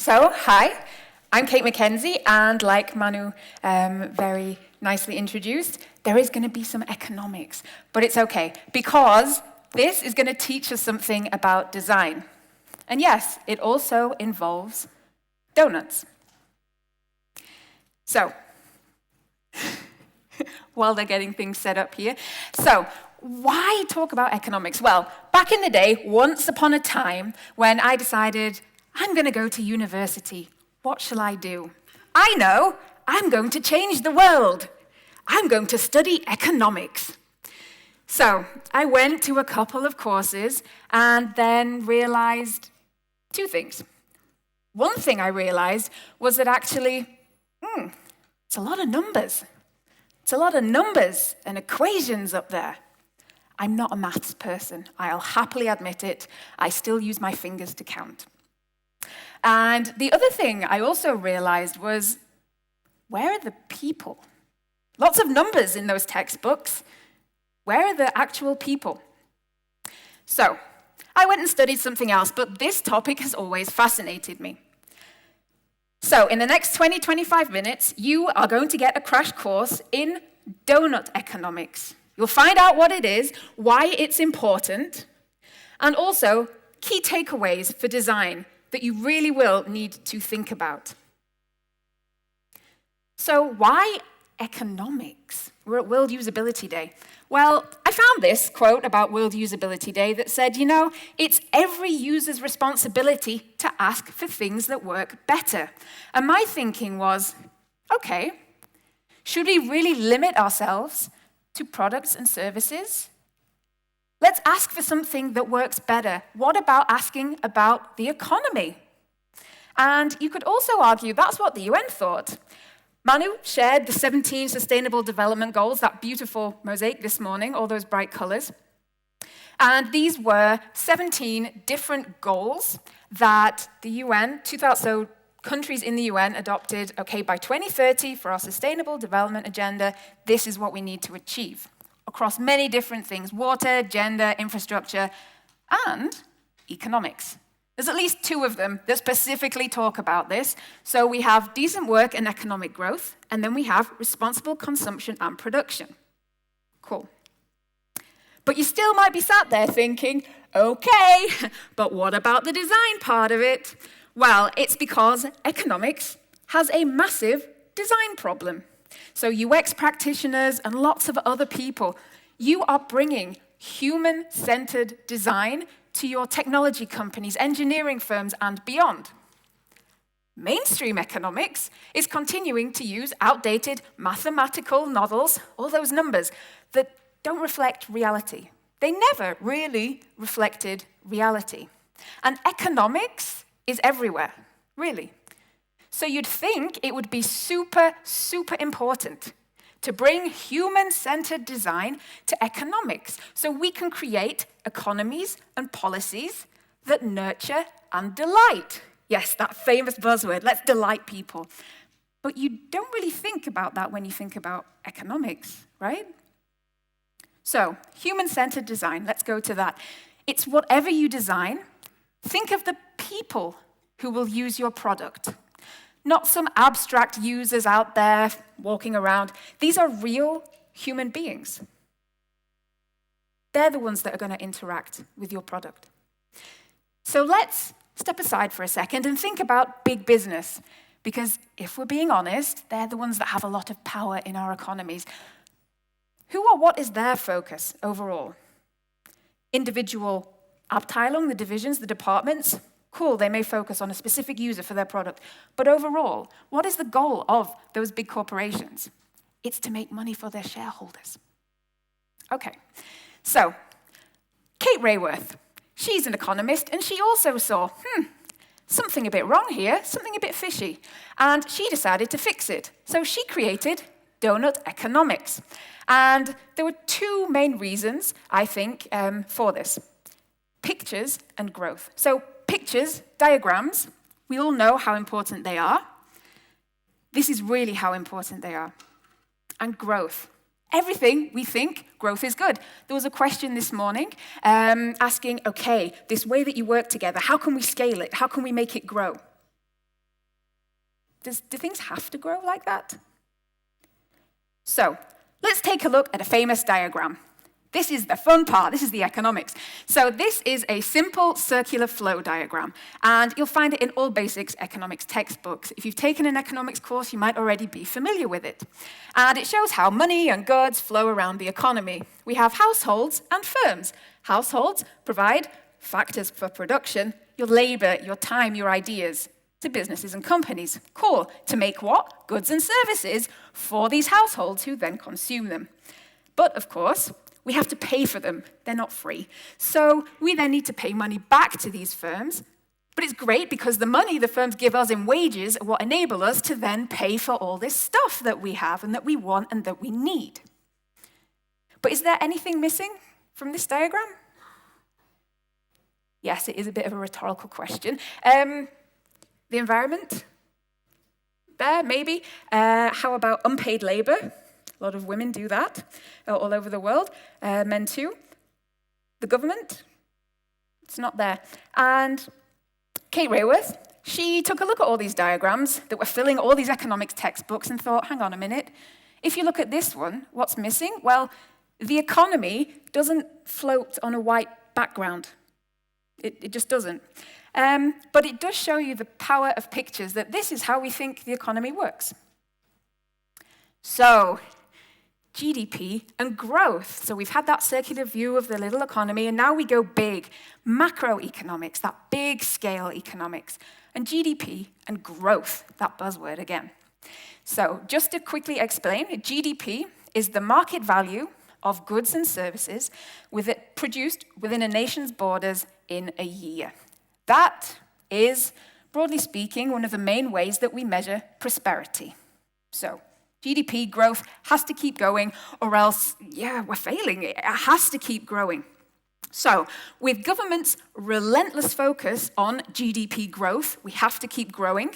So, hi, I'm Kate Mackenzie, and like Manu very nicely introduced, there is going to be some economics, but it's okay, because this is going to teach us something about design. And yes, it also involves donuts. So, while they're getting things set up here, so why talk about economics? Well, back in the day, once upon a time, when I decided I'm going to go to university, what shall I do? I know, I'm going to change the world. I'm going to study economics. So I went to a couple of courses and then realized two things. One thing I realized was that actually, it's a lot of numbers. It's a lot of numbers and equations up there. I'm not a maths person. I'll happily admit it. I still use my fingers to count. And the other thing I also realized was, where are the people? Lots of numbers in those textbooks. Where are the actual people? So, I went and studied something else, but this topic has always fascinated me. So, in the next 20-25 minutes, you are going to get a crash course in donut economics. You'll find out what it is, why it's important, and also key takeaways for design that you really will need to think about. So why economics? We're at World Usability Day. Well, I found this quote about World Usability Day that said, it's every user's responsibility to ask for things that work better. And my thinking was, okay, should we really limit ourselves to products and services? Let's ask for something that works better. What about asking about the economy? And you could also argue that's what the UN thought. Manu shared the 17 Sustainable Development Goals, that beautiful mosaic this morning, all those bright colors. And these were 17 different goals that the UN, so countries in the UN adopted, okay, by 2030 for our Sustainable Development Agenda, this is what we need to achieve. Across many different things, water, gender, infrastructure, and economics. There's at least two of them that specifically talk about this. So we have decent work and economic growth, and then we have responsible consumption and production. Cool. But you still might be sat there thinking, okay, but what about the design part of it? Well, it's because economics has a massive design problem. So UX practitioners and lots of other people, you are bringing human-centered design to your technology companies, engineering firms, and beyond. Mainstream economics is continuing to use outdated mathematical models, all those numbers, that don't reflect reality. They never really reflected reality. And economics is everywhere, really. So you'd think it would be super, super important to bring human-centered design to economics so we can create economies and policies that nurture and delight. Yes, that famous buzzword, let's delight people. But you don't really think about that when you think about economics, right? So, human-centered design, let's go to that. It's whatever you design, think of the people who will use your product. Not some abstract users out there walking around. These are real human beings. They're the ones that are going to interact with your product. So let's step aside for a second and think about big business. Because if we're being honest, they're the ones that have a lot of power in our economies. Who or what is their focus overall? Individual Abteilung, the divisions, the departments? Cool, they may focus on a specific user for their product. But overall, what is the goal of those big corporations? It's to make money for their shareholders. Okay, so Cate Raworth, she's an economist, and she also saw, something a bit wrong here, something a bit fishy. And she decided to fix it. So she created Doughnut economics. And there were two main reasons, I think, for this. Pictures and growth. So pictures, diagrams, we all know how important they are. This is really how important they are. And growth. Everything we think, growth is good. There was a question this morning asking, okay, this way that you work together, how can we scale it? How can we make it grow? Do things have to grow like that? So, let's take a look at a famous diagram. This is the fun part, this is the economics. So this is a simple circular flow diagram, and you'll find it in all basics economics textbooks. If you've taken an economics course, you might already be familiar with it. And it shows how money and goods flow around the economy. We have households and firms. Households provide factors for production, your labor, your time, your ideas, to businesses and companies. Cool. To make what? Goods and services for these households who then consume them. But of course, we have to pay for them. They're not free. So we then need to pay money back to these firms. But it's great because the money the firms give us in wages are what enable us to then pay for all this stuff that we have and that we want and that we need. But is there anything missing from this diagram? Yes, it is a bit of a rhetorical question. The environment? There, maybe. How about unpaid labor? A lot of women do that all over the world, men too. The government, it's not there. And Cate Raworth, she took a look at all these diagrams that were filling all these economics textbooks and thought, hang on a minute, if you look at this one, what's missing? Well, the economy doesn't float on a white background. It just doesn't. But it does show you the power of pictures, that this is how we think the economy works. So, GDP and growth. So we've had that circular view of the little economy, and now we go big. Macroeconomics, that big scale economics. And GDP and growth, that buzzword again. So just to quickly explain, GDP is the market value of goods and services produced within a nation's borders in a year. That is, broadly speaking, one of the main ways that we measure prosperity. So GDP growth has to keep going, or else, we're failing. It has to keep growing. So, with government's relentless focus on GDP growth, we have to keep growing,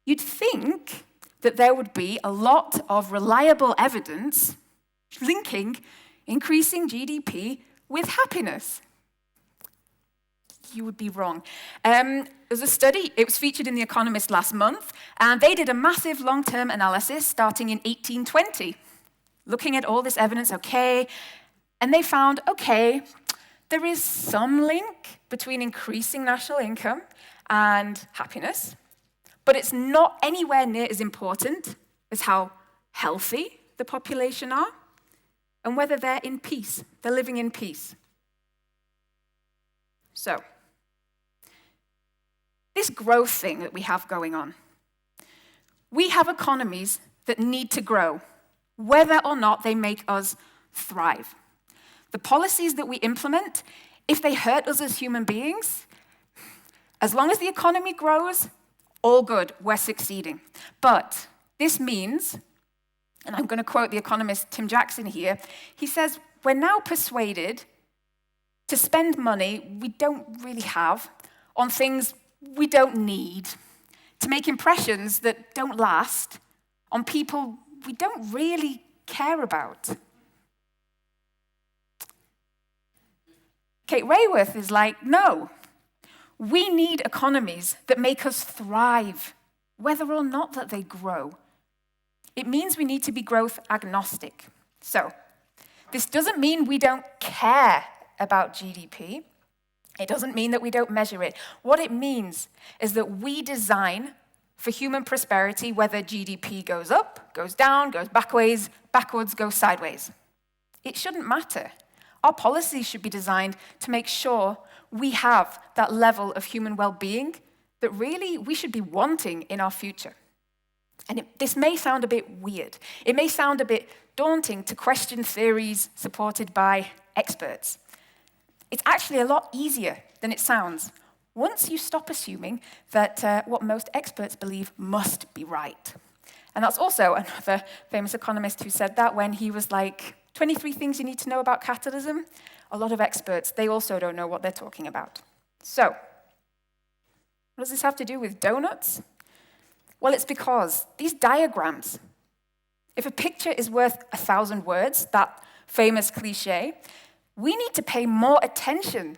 you'd think that there would be a lot of reliable evidence linking increasing GDP with happiness. You would be wrong. There's a study, it was featured in The Economist last month, and they did a massive long-term analysis starting in 1820, looking at all this evidence, and they found, there is some link between increasing national income and happiness, but it's not anywhere near as important as how healthy the population are and whether they're in peace, they're living in peace. So, this growth thing that we have going on, we have economies that need to grow, whether or not they make us thrive. The policies that we implement, if they hurt us as human beings, as long as the economy grows, all good, we're succeeding. But this means, and I'm going to quote the economist Tim Jackson here, he says, we're now persuaded to spend money we don't really have on things we don't need, to make impressions that don't last on people we don't really care about. Cate Raworth is like, no, we need economies that make us thrive, whether or not that they grow. It means we need to be growth agnostic. So, this doesn't mean we don't care about GDP. It doesn't mean that we don't measure it. What it means is that we design for human prosperity whether GDP goes up, goes down, goes backwards, goes sideways. It shouldn't matter. Our policies should be designed to make sure we have that level of human well-being that really we should be wanting in our future. And this may sound a bit weird. It may sound a bit daunting to question theories supported by experts. It's actually a lot easier than it sounds once you stop assuming that what most experts believe must be right. And that's also another famous economist who said that when he was like, 23 things you need to know about capitalism. A lot of experts, they also don't know what they're talking about. So, what does this have to do with donuts? Well, it's because these diagrams, if a picture is worth 1,000 words, that famous cliche, we need to pay more attention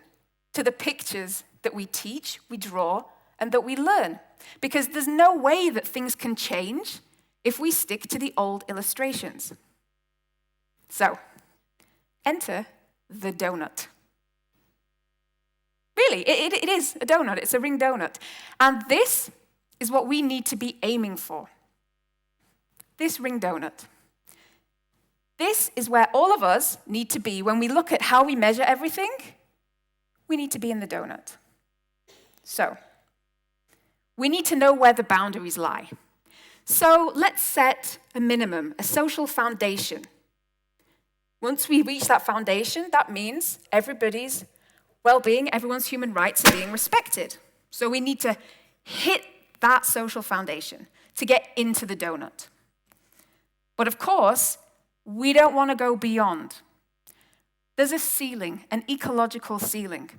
to the pictures that we teach, we draw, and that we learn. Because there's no way that things can change if we stick to the old illustrations. So, enter the donut. Really, it is a donut. It's a ring donut. And this is what we need to be aiming for. This ring donut. This is where all of us need to be when we look at how we measure everything. We need to be in the donut. So, we need to know where the boundaries lie. So, let's set a minimum, a social foundation. Once we reach that foundation, that means everybody's well-being, everyone's human rights are being respected. So we need to hit that social foundation to get into the donut. But of course, we don't want to go beyond. There's a ceiling, an ecological ceiling.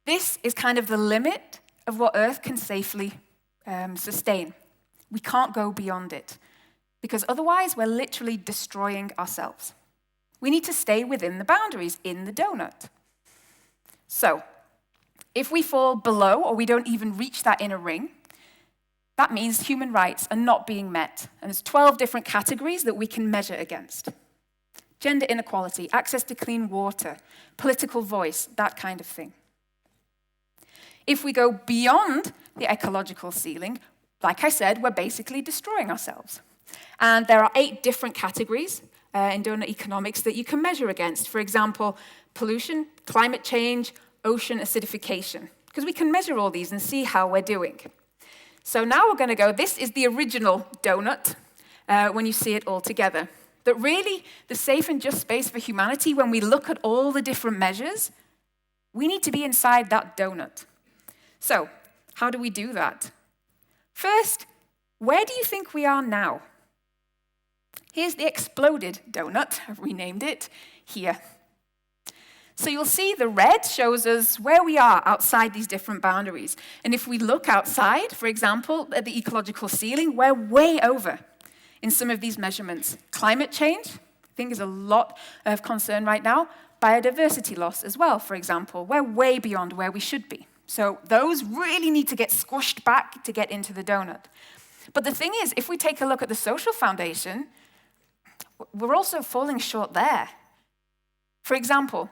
This is kind of the limit of what Earth can safely sustain. We can't go beyond it, because otherwise we're literally destroying ourselves. We need to stay within the boundaries in the donut. So, if we fall below or we don't even reach that inner ring, that means human rights are not being met. And there's 12 different categories that we can measure against. Gender inequality, access to clean water, political voice, that kind of thing. If we go beyond the ecological ceiling, like I said, we're basically destroying ourselves. And there are 8 different categories in donut economics that you can measure against. For example, pollution, climate change, ocean acidification. Because we can measure all these and see how we're doing. So now we're going to go, this is the original donut when you see it all together. That really, the safe and just space for humanity, when we look at all the different measures, we need to be inside that donut. So, how do we do that? First, where do you think we are now? Here's the exploded donut, I've renamed it, here. So you'll see the red shows us where we are outside these different boundaries. And if we look outside, for example, at the ecological ceiling, we're way over in some of these measurements. Climate change, I think, is a lot of concern right now. Biodiversity loss as well, for example. We're way beyond where we should be. So those really need to get squished back to get into the donut. But the thing is, if we take a look at the social foundation, we're also falling short there. For example,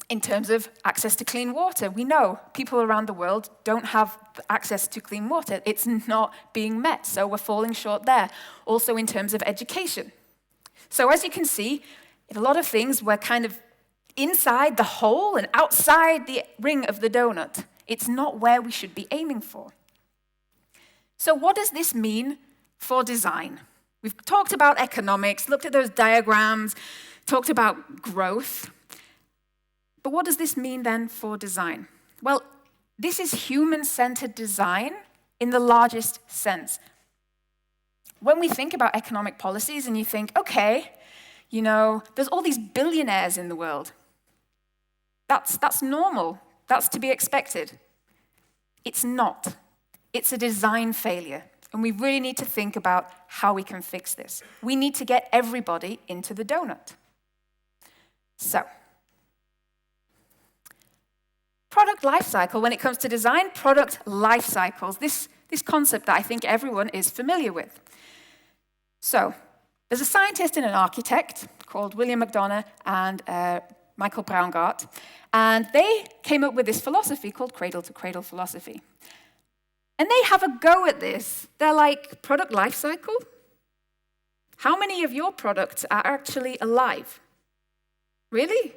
in terms of access to clean water, we know people around the world don't have access to clean water. It's not being met, so we're falling short there. Also in terms of education. So as you can see, in a lot of things, we're kind of inside the hole and outside the ring of the donut. It's not where we should be aiming for. So what does this mean for design? We've talked about economics, looked at those diagrams, talked about growth. But what does this mean then for design? Well, this is human-centered design in the largest sense. When we think about economic policies and you think, okay, you know, there's all these billionaires in the world. That's normal. That's to be expected. It's not. It's a design failure. And we really need to think about how we can fix this. We need to get everybody into the donut. So, product life cycle, when it comes to design, product life cycles, this concept that I think everyone is familiar with. So, there's a scientist and an architect called William McDonough and Michael Braungart, and they came up with this philosophy called cradle-to-cradle philosophy. And they have a go at this. They're like, product life cycle? How many of your products are actually alive? Really?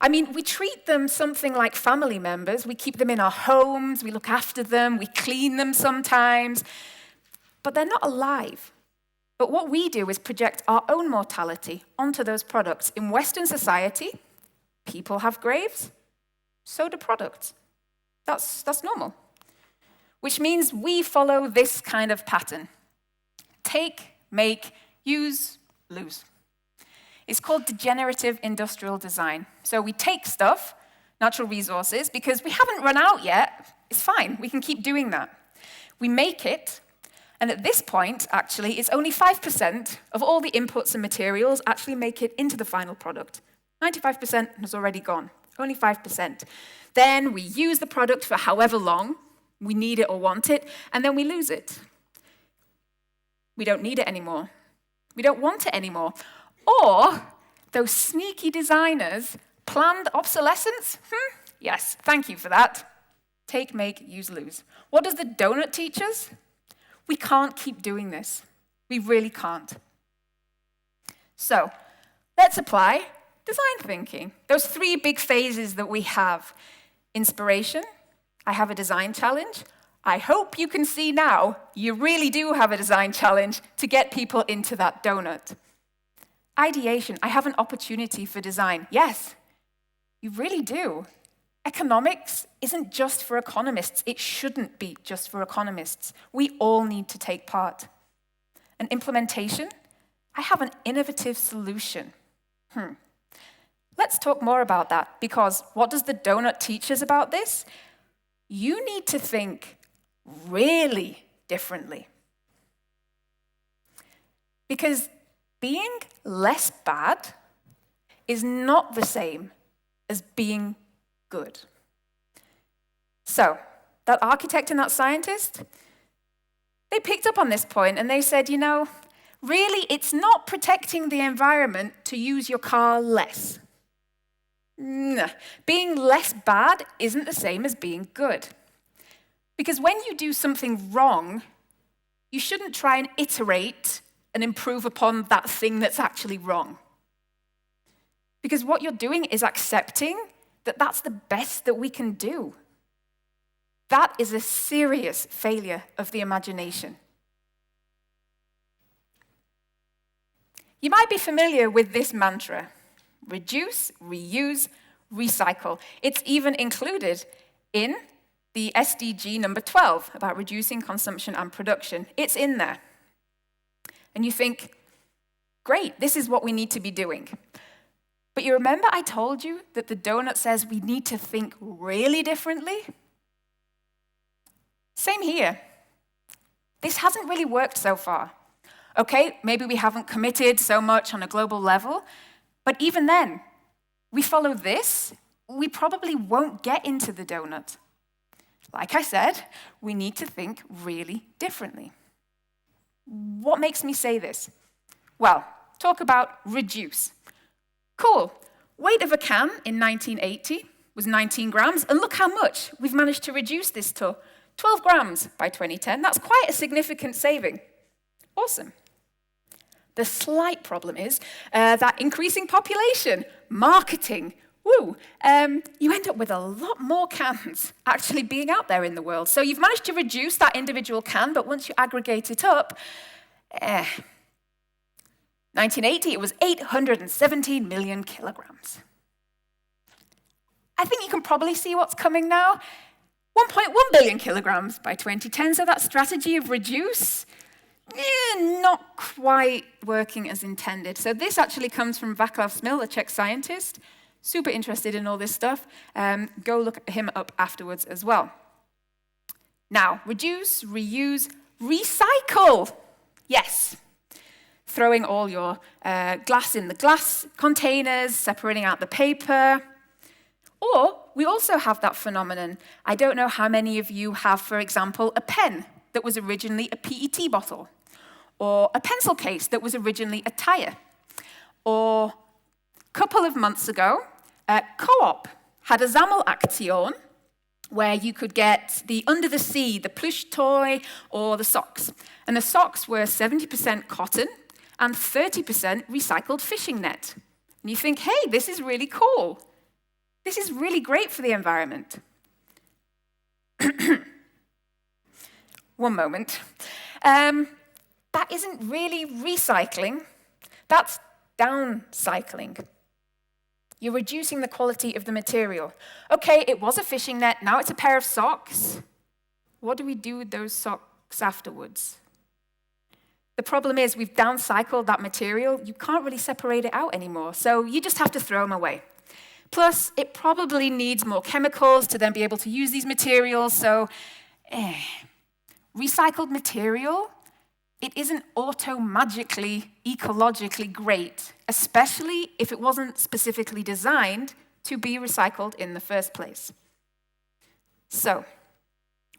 I mean, we treat them something like family members. We keep them in our homes, we look after them, we clean them sometimes, but they're not alive. But what we do is project our own mortality onto those products. In Western society, people have graves, so do products. That's normal. Which means we follow this kind of pattern. Take, make, use, lose. It's called degenerative industrial design. So we take stuff, natural resources, because we haven't run out yet. It's fine, we can keep doing that. We make it, and at this point, actually, it's only 5% of all the inputs and materials actually make it into the final product. 95% has already gone. Only 5%. Then we use the product for however long we need it or want it, and then we lose it. We don't need it anymore. We don't want it anymore. Or those sneaky designers planned obsolescence? Yes, thank you for that. Take, make, use, lose. What does the Doughnut teach us? We can't keep doing this. We really can't. So, let's apply design thinking. Those 3 big phases that we have. Inspiration, I have a design challenge. I hope you can see now you really do have a design challenge to get people into that donut. Ideation, I have an opportunity for design. Yes, you really do. Economics isn't just for economists. It shouldn't be just for economists. We all need to take part. And implementation, I have an innovative solution. Let's talk more about that, because what does the Doughnut teach us about this? You need to think really differently. Because being less bad is not the same as being good. So, that architect and that scientist, they picked up on this point and they said, really, it's not protecting the environment to use your car less. Being less bad isn't the same as being good. Because when you do something wrong, you shouldn't try and iterate and improve upon that thing that's actually wrong. Because what you're doing is accepting that that's the best that we can do. That is a serious failure of the imagination. You might be familiar with this mantra: reduce, reuse, recycle. It's even included in the SDG number 12 about reducing consumption and production. It's in there. And you think, great, this is what we need to be doing. But you remember I told you that the Doughnut says we need to think really differently? Same here. This hasn't really worked so far. Okay, maybe we haven't committed so much on a global level, but even then, we follow this, we probably won't get into the Doughnut. Like I said, we need to think really differently. What makes me say this? Well, talk about reduce. Cool. Weight of a can in 1980 was 19 grams, and look how much we've managed to reduce this to 12 grams by 2010. That's quite a significant saving. Awesome. The slight problem is that increasing population, marketing, you end up with a lot more cans actually being out there in the world. So you've managed to reduce that individual can, but once you aggregate it up, 1980, it was 817 million kilograms. I think you can probably see what's coming now. 1.1 billion kilograms by 2010, so that strategy of reduce, not quite working as intended. So this actually comes from Václav Smil, a Czech scientist, super interested in all this stuff. Go look him up afterwards as well. Now, reduce, reuse, recycle. Yes. Throwing all your glass in the glass containers, separating out the paper. Or we also have that phenomenon. I don't know how many of you have, for example, a pen that was originally a PET bottle, or a pencil case that was originally a tire. Or a couple of months ago, Co-op had a Sammelaktion where you could get the Under the Sea, the plush toy, or the socks. And the socks were 70% cotton and 30% recycled fishing net. And you think, hey, this is really cool. This is really great for the environment. One moment. That isn't really recycling. That's downcycling. You're reducing the quality of the material. Okay, it was a fishing net, now it's a pair of socks. What do we do with those socks afterwards? The problem is we've downcycled that material. You can't really separate it out anymore, so you just have to throw them away. Plus, it probably needs more chemicals to then be able to use these materials, so recycled material, it isn't auto-magically, ecologically great, especially if it wasn't specifically designed to be recycled in the first place. So,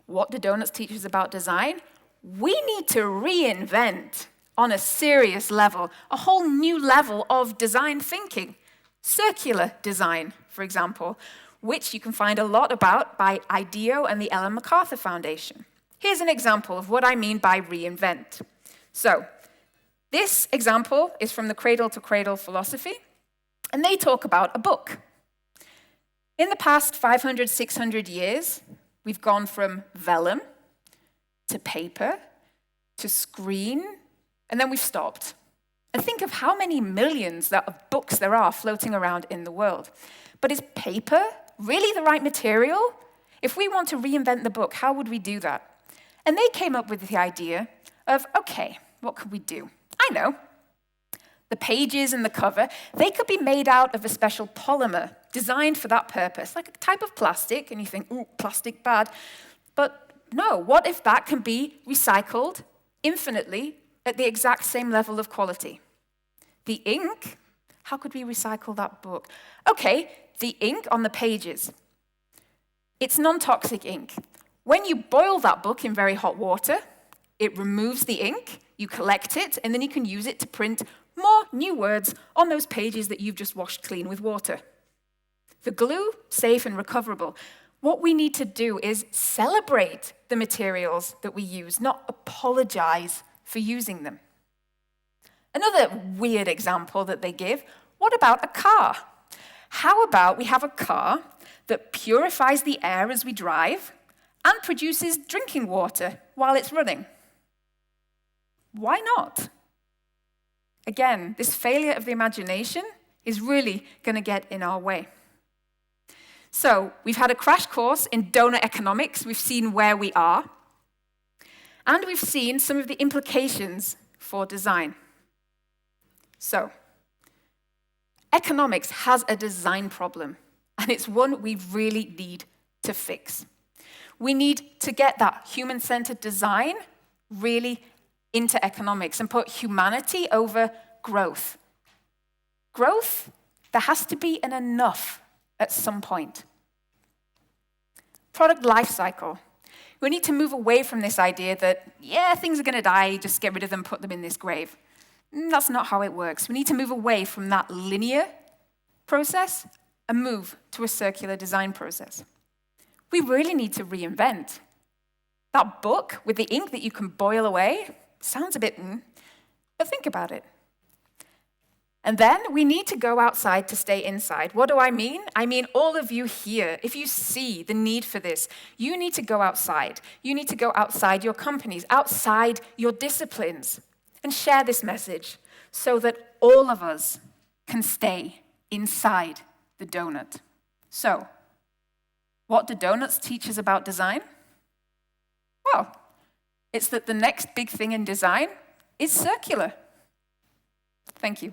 what do Doughnut teach us about design? We need to reinvent on a serious level, a whole new level of design thinking. Circular design, for example, which you can find a lot about by IDEO and the Ellen MacArthur Foundation. Here's an example of what I mean by reinvent. So, this example is from the Cradle to Cradle philosophy, and they talk about a book. In the past 500, 600 years, we've gone from vellum to paper to screen, and then we've stopped. And think of how many millions of books there are floating around in the world. But is paper really the right material? If we want to reinvent the book, how would we do that? And they came up with the idea of, okay, what could we do? I know. The pages and the cover, they could be made out of a special polymer designed for that purpose, like a type of plastic, and you think, ooh, plastic bad. But no, what if that can be recycled infinitely at the exact same level of quality? The ink, how could we recycle that book? Okay, the ink on the pages. It's non-toxic ink. When you boil that book in very hot water, it removes the ink, you collect it, and then you can use it to print more new words on those pages that you've just washed clean with water. The glue, safe and recoverable. What we need to do is celebrate the materials that we use, not apologize for using them. Another weird example that they give, what about a car? How about we have a car that purifies the air as we drive and produces drinking water while it's running? Why not? Again, this failure of the imagination is really going to get in our way. So, we've had a crash course in donut economics. We've seen where we are. And we've seen some of the implications for design. So, economics has a design problem, and it's one we really need to fix. We need to get that human-centered design really into economics and put humanity over growth. Growth, there has to be an enough at some point. Product life cycle. We need to move away from this idea that, yeah, things are going to die, just get rid of them, put them in this grave. That's not how it works. We need to move away from that linear process and move to a circular design process. We really need to reinvent. That book with the ink that you can boil away sounds a bit, but think about it. And then we need to go outside to stay inside. What do I mean? I mean all of you here, if you see the need for this, you need to go outside. You need to go outside your companies, outside your disciplines, and share this message so that all of us can stay inside the donut. So, what do donuts teach us about design? Well, it's that the next big thing in design is circular. Thank you.